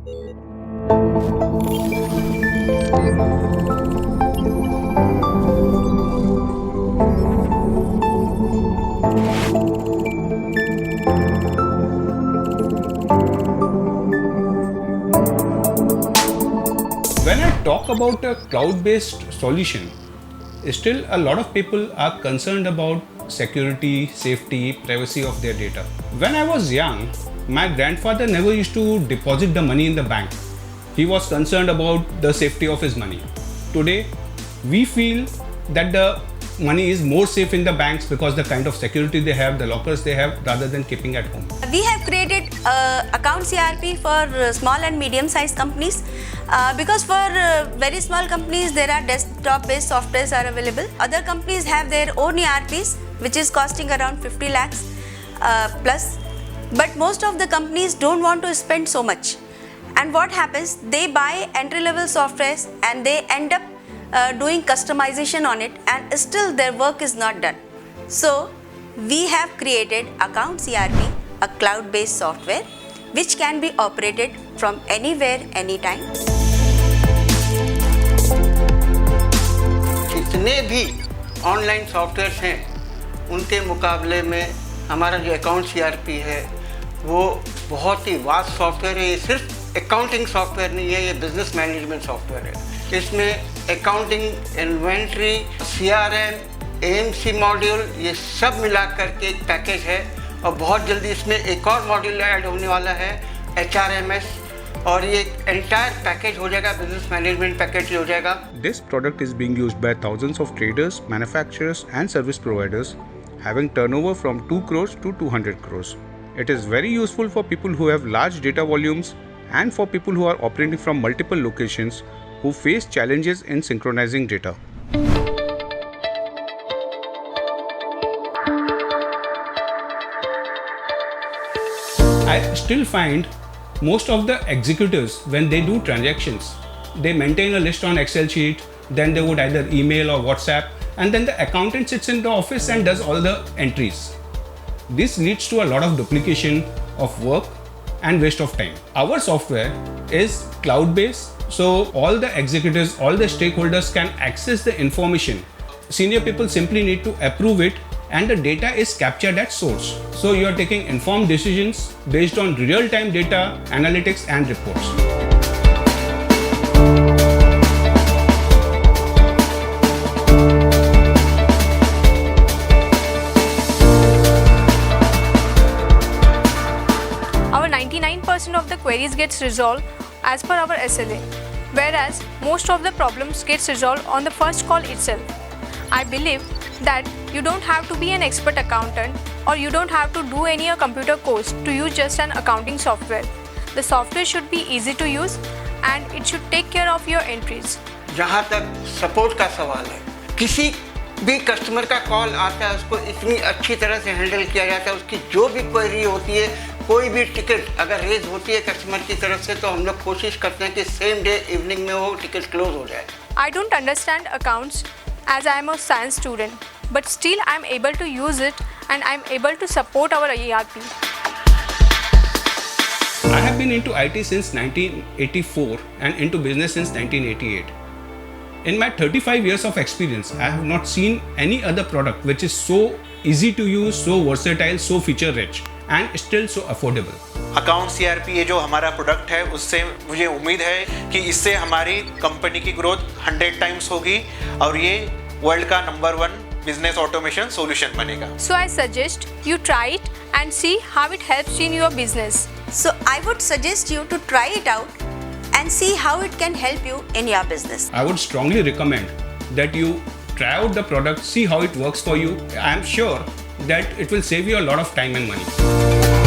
When I talk about a cloud-based solution, still a lot of people are concerned about security, safety, privacy of their data. When I was young, my grandfather never used to deposit the money in the bank. He was concerned about the safety of his money. Today, we feel that the money is more safe in the banks because the kind of security they have, the lockers they have, rather than keeping at home. We have created account CRP for small and medium-sized companies because for very small companies there are desktop-based softwares are available. Other companies have their own ERPs which is costing around 50 lakhs plus. But most of the companies don't want to spend so much. And what happens? They buy entry-level softwares and they end up doing customization on it, and still their work is not done. So we have created Account CRP, a cloud-based software which can be operated from anywhere, anytime. जितने भी online softwares हैं उनके मुकाबले में हमारा जो account CRP है वो बहुत ही वास्ट सॉफ्टवेयर है। ये सिर्फ अकाउंटिंग सॉफ्टवेयर नहीं है, ये बिजनेस मैनेजमेंट सॉफ्टवेयर है। इसमें accounting, inventory, CRM, AMC module, ये सब मिला करके एक पैकेज है। और बहुत जल्दी इसमें एक और मॉड्यूल ऐड होने वाला है, HRMS, और ये एंटायर पैकेज हो जाएगा, बिजनेस मैनेजमेंट पैकेज हो जाएगा। This product is being used by thousands of traders, manufacturers and service providers having turnover from 2 crores to 200 crores. It is very useful for people who have large data volumes and for people who are operating from multiple locations who face challenges in synchronizing data. I still find most of the executives, when they do transactions, they maintain a list on Excel sheet, then they would either email or WhatsApp, and then the accountant sits in the office and does all the entries. This leads to a lot of duplication of work and waste of time. Our software is cloud-based, so all the executives, all the stakeholders can access the information. Senior people simply need to approve it and the data is captured at source. So you are taking informed decisions based on real-time data, analytics and reports. Our 99% of the queries gets resolved as per our SLA, whereas most of the problems gets resolved on the first call itself. I believe that you don't have to be an expert accountant or you don't have to do any computer course to use just an accounting software. The software should be easy to use and it should take care of your entries. जहाँ तक support का सवाल है, किसी भी customer का call आता है उसको इतनी अच्छी तरह से हैंडल किया जाता है। उसकी जो भी क्वेरी होती है, कोई भी टिकट अगर रेज होती है कस्टमर की तरफ से, तो हम लोग कोशिश करते हैं कि सेम डे इवनिंग में वो टिकट क्लोज हो जाए। I don't understand accounts as I am a science student, but still I am able to use it and I am able to support our ERP. I have been into IT since 1984 and into business since 1988. In my 35 years of experience, I have not seen any other product which is so easy to use, so versatile, so feature rich and still so affordable. Account CRP ये जो हमारा product है उससे मुझे उम्मीद है कि इससे हमारी कंपनी की ग्रोथ 100 टाइम्स होगी और ये वर्ल्ड का नंबर 1 बिजनेस ऑटोमेशन सॉल्यूशन बनेगा। So I suggest you try it and see how it helps in your business. So I would suggest you to try it out and see how it can help you in your business. I would strongly recommend that you try out the product, see how it works for you. I am sure that it will save you a lot of time and money.